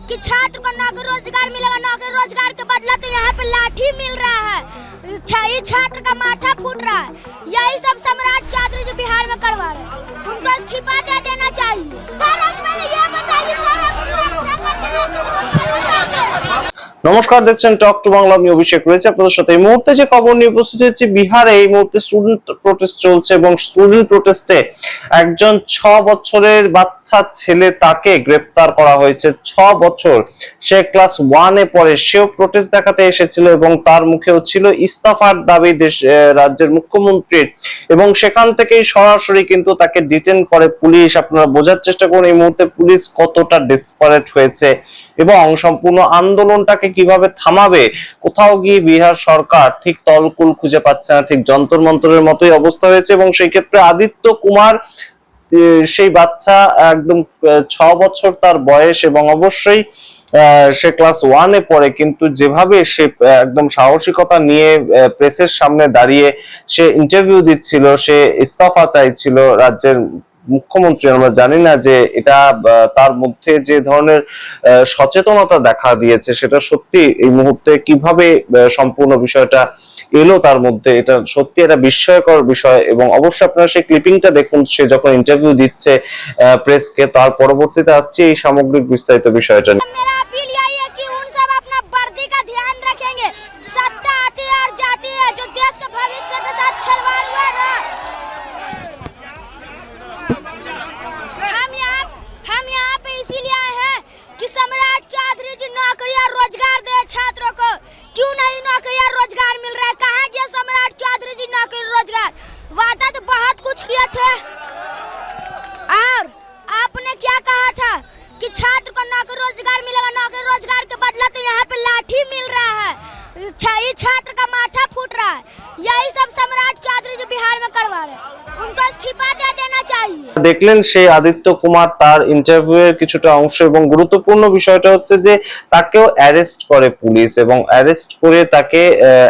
कि छात्र को नौकरी रोजगार मिलेगा, नौकरी रोजगार के बदला तो यहाँ पे लाठी मिल रहा है, ये छात्र का माथा फूट रहा है। यही सब सम्राट चौधरी जो बिहार में करवा रहे हैं, उनको इस्तीफा दे देना चाहिए। ये बताइए নমস্কার, দেখছেন টক টু বাংলা। আমি অভিষেক রয়েছে আপনাদের সাথে। এই মুহূর্তে যে খবর নিয়ে উপস্থিত হচ্ছে, বিহারে এই মুহূর্তে স্টুডেন্ট প্রোটেস্ট চলছে এবং স্টুডেন্ট প্রোটেস্টে একজন 6 বছরের বাচ্চা ছেলে, তাকে গ্রেফতার করা হয়েছে। 6 বছর, সে ক্লাস 1 এ পড়ে। সেও প্রোটেস্ট দেখাতে এসেছিল এবং তার মুখেও ছিল ইস্তফার দাবি রাজ্যের মুখ্যমন্ত্রীর, এবং সেখান থেকেই সরাসরি কিন্তু তাকে ডিটেন করে পুলিশ। আপনারা বোঝার চেষ্টা করুন এই মুহূর্তে পুলিশ কতটা ডেসপারেট হয়েছে এবং সম্পূর্ণ আন্দোলনটাকে কিভাবে থামাবে। কোথাও গিয়ে বিহার সরকার ঠিক তলকুল খুঁজে পাচ্ছে না, ঠিক যন্তর মন্তরের মতোই অবস্থা হয়েছে। এবং সেই ক্ষেত্রে আদিত্য কুমার, সেই বাচ্চা একদম 6 বছর তার বয়স, এবং অবশ্যই সে ক্লাস 1 এ পড়ে, কিন্তু যেভাবে সে একদম সাহসিকতা নিয়ে প্রেসের সামনে দাঁড়িয়ে সে ইন্টারভিউ দিচ্ছিল, সে ইস্তফা চাইছিল রাজ্যের মুখ্যমন্ত্রী। আমরা জানি না যে এটা তার মধ্যে যে ধরনের সচেতনতা দেখা দিয়েছে, সেটা সত্যি এই মুহূর্তে কিভাবে সম্পূর্ণ বিষয়টা এলো তার মধ্যে, এটা সত্যি একটা বিস্ময়কর বিষয়। এবং অবশ্যই আপনারা সেই ক্লিপিংটা দেখুন, সে যখন ইন্টারভিউ দিচ্ছে প্রেসকে। তার পরবর্তীতে আসছে এই সামগ্রিক বিস্তারিত বিষয়টা নিয়ে। सम्राट चौधरी जी नौकरी और रोजगार दे छात्रों को। क्यों नहीं नौकरी और रोजगार मिल रहा है? कहाँ गया सम्राट चौधरी जी नौकरी रोजगार? वादा तो बहुत कुछ किए थे, और आपने क्या कहा था कि छात्र को नौकरी रोजगार मिलेगा, नौकरी रोजगार के बदला तो यहाँ पे लाठी मिल रहा है, ये छात्र का माथा फूट रहा है। यही सब सम्राट चौधरी जी बिहार में करवा रहे हैं, उनको इस्तीफा दे देना चाहिए। দেখলেন সেই আদিত্য কুমার, তার ইন্টারভিউয়ের কিছুটা অংশ। এবং গুরুত্বপূর্ণ বিষয়টা হচ্ছে যে তাকেও অ্যারেস্ট করে পুলিশ, এবং অ্যারেস্ট করে তাকে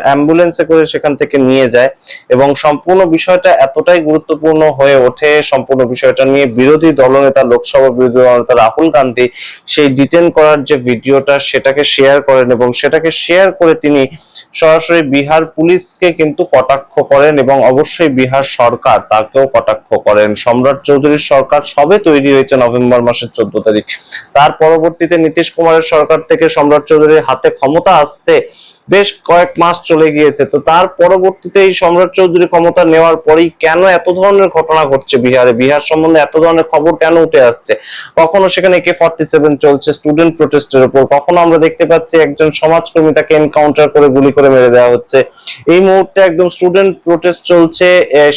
অ্যাম্বুলেন্সে করে সেখান থেকে নিয়ে যায়। এবং সম্পূর্ণ বিষয়টা এতটাই গুরুত্বপূর্ণ হয়ে ওঠে, সম্পূর্ণ বিষয়টা নিয়ে বিরোধী দলনেতা, লোকসভা বিরোধী দলনেতা রাহুল গান্ধী সেই ডিটেন করার যে ভিডিওটা, সেটাকে শেয়ার করেন, এবং সেটাকে শেয়ার করে তিনি সরাসরি বিহার পুলিশকে কিন্তু কটাক্ষ করেন, এবং অবশ্যই বিহার সরকার তাকেও কটাক্ষ করেন। সম্রাট চৌধুরীর সরকার সবে তৈরি হয়েছে নভেম্বর মাসের 14 তারিখ। তার পরবর্তীতে নীতিশ কুমারের সরকার থেকে সম্রাট চৌধুরীর হাতে ক্ষমতা আসতে বেশ কয়েক মাস চলে গিয়েছে। তো তার পরবর্তীতে এই সম্রাট চৌধুরী ক্ষমতা নেওয়ার পরেই কেন এত ধরনের ঘটনা ঘটছে বিহারে, বিহার সম্বন্ধে এত ধরনের খবর কেন উঠে আসছে? কখনো সেখানে AK-47 চলছে স্টুডেন্ট প্রোটেস্টের উপর, কখনো আমরা দেখতে পাচ্ছি একজন সমাজকর্মী, তাকে এনকাউন্টার করে গুলি করে মেরে দেওয়া হচ্ছে। এই মুহূর্তে একদম স্টুডেন্ট প্রোটেস্ট চলছে,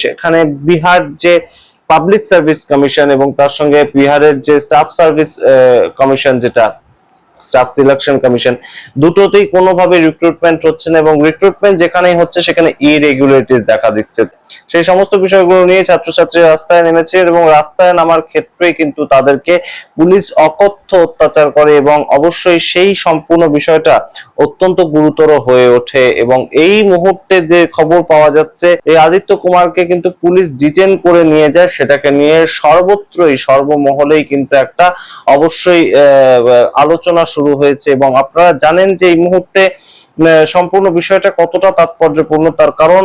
সেখানে বিহার যে পাবলিক সার্ভিস কমিশন এবং তার সঙ্গে বিহারের যে স্টাফ সার্ভিস কমিশন, যেটা স্টাফ সিলেকশন কমিশন, দুটোতেই কোনোভাবে রিক্রুটমেন্ট হচ্ছে না, এবং রিক্রুটমেন্ট যেখানেই হচ্ছে সেখানে ইরেগুলারিটিস দেখা দিচ্ছে। সেই সমস্ত বিষয়গুলো নিয়ে ছাত্রছাত্রী রাস্তায় নেমেছে, এবং রাস্তায় নামার ক্ষেত্রেই কিন্তু তাদেরকে পুলিশ অকথ্য অত্যাচার করে, এবং অবশ্যই সেই সম্পূর্ণ বিষয়টা অত্যন্ত গুরুতর হয়ে ওঠে। এবং এই মুহূর্তে যে খবর পাওয়া যাচ্ছে, এই আদিত্য কুমারকে কিন্তু পুলিশ ডিটেন করে নিয়ে যায়, সেটাকে নিয়ে সর্বত্রই সর্বমহলেই কিন্তু একটা অবশ্যই আলোচনা শুরু হয়েছে। এবং আপনারা জানেন যে এই মুহূর্তে সম্পূর্ণ বিষয়টা কতটা তাৎপর্যপূর্ণ, তার কারণ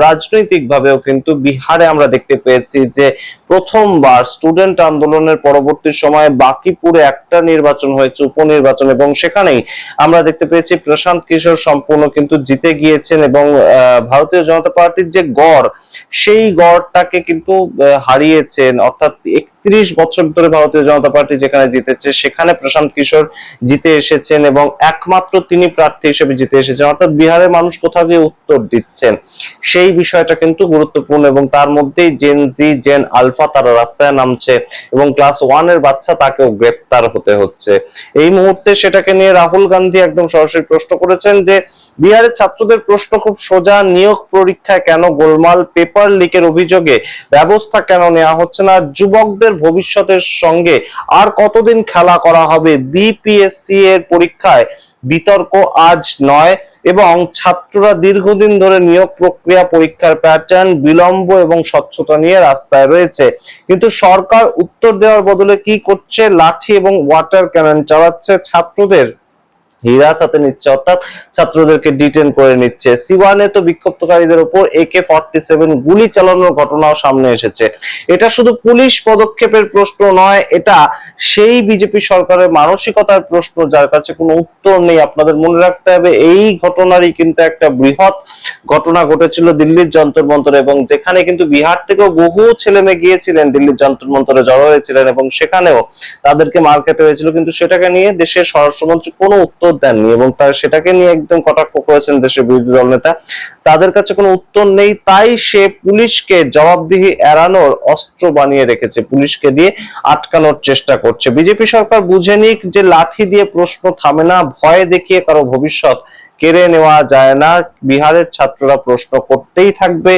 রাজনৈতিক ভাবেও কিন্তু বিহারে আমরা দেখতে পেয়েছি যে প্রথমবার স্টুডেন্ট আন্দোলনের পরবর্তী সময়ে বাকিপুরে একটা নির্বাচন হয়েছে, উপনির্বাচন, এবং সেখানেই আমরা দেখতে পেয়েছি প্রশান্ত কিশোর সম্পূর্ণ কিন্তু জিতে গিয়েছেন, এবং ভারতীয় জনতা পার্টির যে গড়, সেই গড়টাকে কিন্তু হারিয়েছেন। অর্থাৎ 31 বছর ধরে ভারতীয় জনতা পার্টি যেখানে জিতেছে, সেখানে প্রশান্ত কিশোর জিতে এসেছেন, এবং একমাত্র তিনি প্রার্থী হিসেবে জিতে এসেছেন। অর্থাৎ বিহারের মানুষ কোথাও গিয়ে উত্তর দিচ্ছেন, সেই বিষয়টা কিন্তু গুরুত্বপূর্ণ। এবং তার মধ্যেই জেন জি, জেন আলফা তারা রাস্তায় নামছে, এবং ক্লাস 1 এর বাচ্চা, তাকেও গ্রেফতার হতে হচ্ছে। এই মুহূর্তে সেটাকে নিয়ে রাহুল গান্ধী একদম সরাসরি প্রশ্ন করেছেন যে বিহারের ছাত্রদের প্রশ্ন খুব সোজা, নিয়োগ পরীক্ষায় কেন গোলমাল, পেপার লিকের অভিযোগে ব্যবস্থা কেন নেওয়া হচ্ছে না, যুবকদের ভবিষ্যতের সঙ্গে আর কতদিন খেলা করা হবে, BPSC এর পরীক্ষায় বিতর্ক আজ নয়, এবং ছাত্ররা দীর্ঘদিন ধরে নিয়োগ প্রক্রিয়া, পরীক্ষার প্যাটার্ন, বিলম্ব এবং স্বচ্ছতা নিয়ে রাস্তায় রয়েছে। কিন্তু সরকার উত্তর দেওয়ার বদলে কি করছে? লাঠি এবং ওয়াটার ক্যানন চালাচ্ছে, ছাত্রদের হিরাসতে নিচ্ছে, অর্থাৎ ছাত্রদেরকে ডিটেন করে নিচ্ছে। সিওয়ানে তো বিক্ষোভকারীদের উপর AK-47 গুলি চালানোর ঘটনাও সামনে এসেছে। এটা শুধু পুলিশ পদক্ষেপের প্রশ্ন নয়, এটা সেই বিজেপি সরকারের মানসিকতার প্রশ্ন, যার কাছে কোনো উত্তর নেই। আপনাদের মনে রাখতে হবে, এই ঘটনারই কিন্তু একটা বৃহৎ ঘটনা ঘটেছিল দিল্লির যন্তর মন্তরে, এবং যেখানে কিন্তু বিহার থেকেও বহু ছেলে মেয়ে গিয়েছিলেন দিল্লির যন্তর মন্তরে, জড়ো হয়েছিলেন এবং সেখানেও তাদেরকে মার খেতে হয়েছিল। কিন্তু সেটাকে নিয়ে দেশের স্বরাষ্ট্রমন্ত্রী কোনো উত্তর দেননি এবং তার সেটাকে নিয়ে একদম কটাক্ষ করেছেন দেশের বিরোধী দল নেতা। তাদের কাছে কোনো উত্তর নেই, তাই সে পুলিশকে জবাবদিহি এড়ানোর অস্ত্র বানিয়ে রেখেছে, পুলিশকে দিয়ে আটকানোর চেষ্টা করছে। বিজেপি সরকার বুঝে নিক যে লাঠি দিয়ে প্রশ্ন থামে না, ভয় দেখিয়ে কারো ভবিষ্যৎ কেড়ে নেওয়া যায় না। বিহারের ছাত্ররা প্রশ্ন করতেই থাকবে,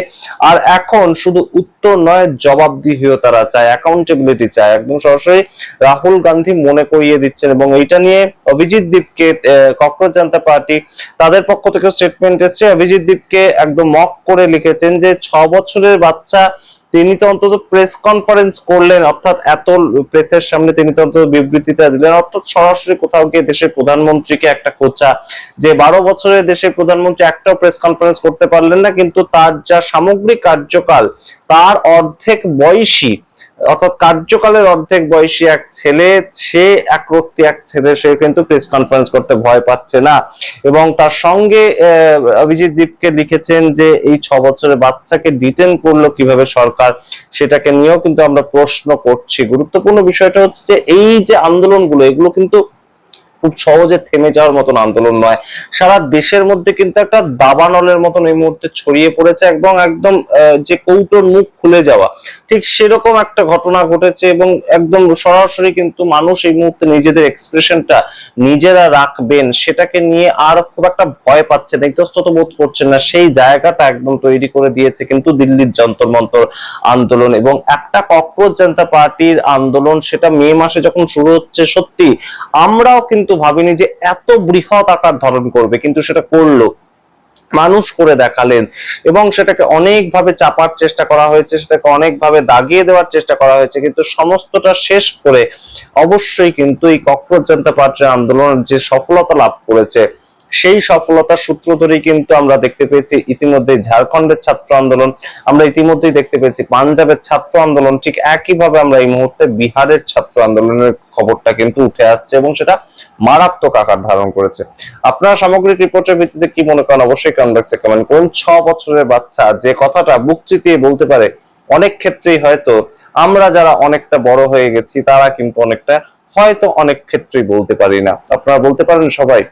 আর এখন শুধু উত্তর নয়, জবাবদিহিও তারা চায়, অ্যাকাউন্টেবিলিটি চায়। একদম সরাসরি রাহুল গান্ধী মনে করিয়ে দিচ্ছেন, এবং এইটা নিয়ে অভিজিৎ দীপকে, ককরোচ জনতা পার্টি, তাদের পক্ষ থেকে স্টেটমেন্ট এসেছে। অভিজিৎ দীপকে একদম মক করে লিখেছেন যে 6 বছরের বাচ্চা, তিনি তো অন্তত প্রেস কনফারেন্স করলেন, অর্থাৎ এত প্রেসের সামনে তিনি তো অন্তত বিবৃতিটা দিলেন, অর্থাৎ সরাসরি কোথাও গিয়ে দেশের প্রধানমন্ত্রীকে একটা খোঁচা, যে 12 বছরের দেশের প্রধানমন্ত্রী একটাও প্রেস কনফারেন্স করতে পারলেন না, কিন্তু তার যা সামগ্রিক কার্যকাল, তার অর্ধেক বয়সী, অর্থাৎ কার্যকালের অর্ধেক বয়সী এক ছেলে, সে একরত্তি এক ছেলে, সে কিন্তু প্রেস কনফারেন্স করতে ভয় পাচ্ছে না। এবং তার সঙ্গে অভিজিৎ দীপকে লিখেছেন যে এই 6 বছরের বাচ্চাকে ডিটেন করলো কিভাবে সরকার, সেটাকে নিয়েও কিন্তু আমরা প্রশ্ন করছি। গুরুত্বপূর্ণ বিষয়টা হচ্ছে এই যে আন্দোলনগুলো, এগুলো কিন্তু খুব সহজে থেমে যাওয়ার মতন আন্দোলন নয়। সারা দেশের মধ্যে কিন্তু একটা দাবানলের মতন এই মুহূর্তে ছড়িয়ে পড়েছে, এবং একদম যে কৌটোর মুখ খুলে যাওয়া, ঠিক সেরকম একটা ঘটনা ঘটেছে। এবং একদম সরাসরি কিন্তু মানুষ এই মুহূর্তে নিজেদের এক্সপ্রেশনটা নিজেরা রাখবেন, সেটাকে নিয়ে আর খুব একটা ভয় পাচ্ছে না, ইতস্তত বোধ করছেন না, সেই জায়গাটা একদম তৈরি করে দিয়েছে কিন্তু দিল্লির যন্তর মন্তর আন্দোলন। এবং একটা ককরোচ জনতা পার্টির আন্দোলন, সেটা মে মাসে যখন শুরু হচ্ছে, সত্যি আমরাও কিন্তু ভাবিনি যে এত বৃহৎ আকার ধারণ করবে, কিন্তু সেটা করলো, মানুষ করে দেখালেন। এবং সেটাকে অনেকভাবে চাপার চেষ্টা করা হয়েছে, সেটাকে অনেকভাবে দাগিয়ে দেওয়ার চেষ্টা করা হয়েছে, কিন্তু সমস্তটা শেষ করে অবশ্যই কিন্তু এই ককরোচ জনতা পার্টির আন্দোলন যে সফলতা লাভ করেছে, সেই সফলতার সূত্র ধরেই কিন্তু আমরা দেখতে পেয়েছি ইতিমধ্যে ঝাড়খণ্ডের ছাত্র আন্দোলন, আমরা ইতিমধ্যেই দেখতে পেয়েছি পাঞ্জাবের ছাত্র আন্দোলন, ঠিক একইভাবে আমরা এই মুহূর্তে বিহারের ছাত্র আন্দোলনের খবরটা কিন্তু উঠে আসছে, এবং সেটা মারাত্মক আকার ধারণ করেছে। আপনারা সামগ্রিক রিপোর্টের ভিত্তিতে কি মনে করেন অবশ্যই কমেন্ট বক্সে কমেন্ট করুন। 6 বছরের বাচ্চা যে কথাটা বুক চিতিয়ে বলতে পারে, অনেক ক্ষেত্রেই হয়তো আমরা যারা অনেকটা বড় হয়ে গেছি, তারা কিন্তু অনেকটা হয়তো অনেক ক্ষেত্রেই বলতে পারি না। আপনারা বলতে পারেন সবাই,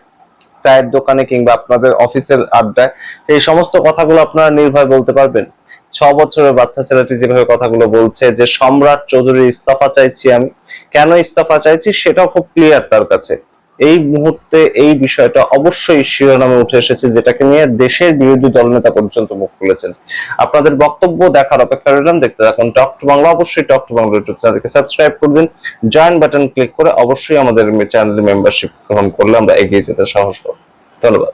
চায়ের দোকানে কিংবা আপনাদের অফিসের আড্ডায় এই সমস্ত কথাগুলো আপনারা নির্ভয় বলতে পারবেন? 6 বছরের বাচ্চা ছেলেটি যেভাবে কথাগুলো বলছে যে সম্রাট চৌধুরীর ইস্তফা চাইছি আমি, কেন ইস্তফা চাইছি সেটাও খুব ক্লিয়ার তার কাছে। এই মুহূর্তে এই বিষয়টা অবশ্যই শিরোনামে উঠে এসেছে, যেটাকে নিয়ে দেশের বিরোধী দলনেতা পর্যন্ত মুখ খুলেছেন। আপনাদের বক্তব্য দেখার অপেক্ষা রইলাম, দেখতে থাকুন টক টু বাংলা। অবশ্যই টক টু বাংলা ইউটিউব চ্যানেলকে সাবস্ক্রাইব করবেন, জয়েন বাটন ক্লিক করে অবশ্যই আমাদের চ্যানেল মেম্বারশিপ গ্রহণ করলে আমরা এগিয়ে যেতে সাহস পাবো। ধন্যবাদ।